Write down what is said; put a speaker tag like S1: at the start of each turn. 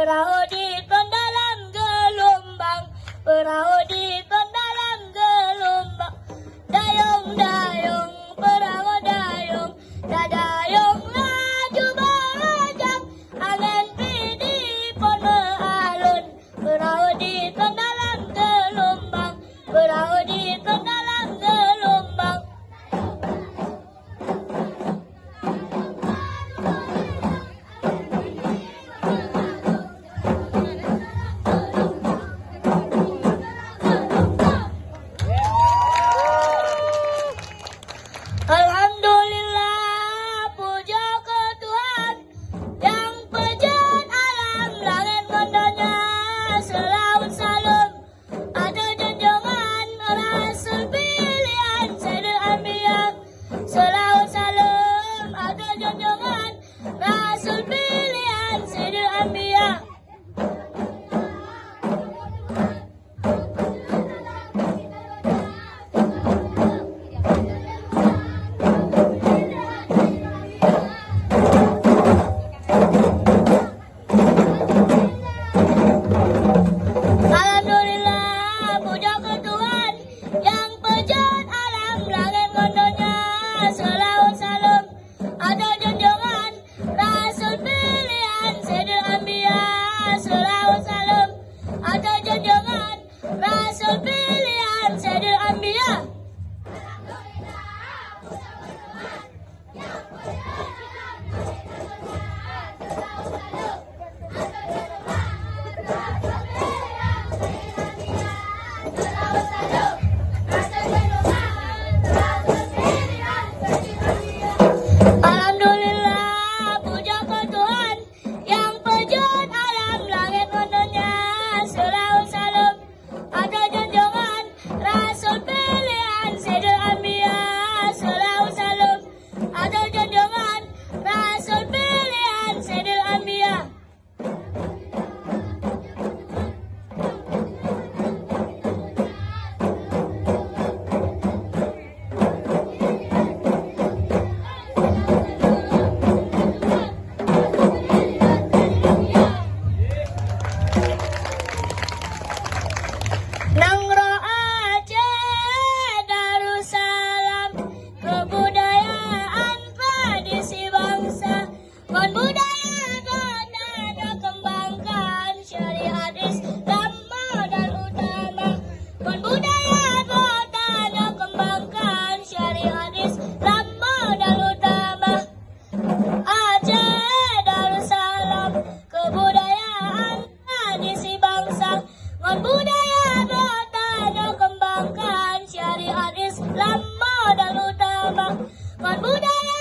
S1: perahu diton dalam gelombang, perahu diton dalam gelombang. Dayung dayung perahu dayung, dadayung laju berajak, angin pidi pun mengalun. Perahu diton dalam gelombang, perahu diton dalam gelombang. Alhamdulillah, puja ke Tuhan yang pejan alam langit mondanya. Selawat salam ada junjungan Rasul pilihan Sayyidul Anbiya. Selawat salam ada junjungan Rasul pilihan Sayyidul Anbiya. Alhamdulillah, puja ke Tuhan yang pejan alam langit mondanya. Selawat salam ada junjungan Rasul pilihan Sayyidul Anbiya. Selawat salam ada junjungan Rasul pilihan Sayyidul Anbiya. Alhamdulillah, puja ke Tuhan yang pejan alam langit mondanya. Selawat salam ada junjungan Rasul pilihan Sayyidul Anbiya. Selawat salam ada junjungan Rasul pilihan Sayyidul Anbiya. Nangro Aceh Darussalam, kebudayaan tradisi bangsa, kon budaya kota kembangkan syariat Islam modal utama, kon budaya kota kembangkan syariat Islam modal utama. Aceh Darussalam, kebudayaan tradisi bangsa, kon budaya kota kembangkan syariat Islam modal utama, kon budaya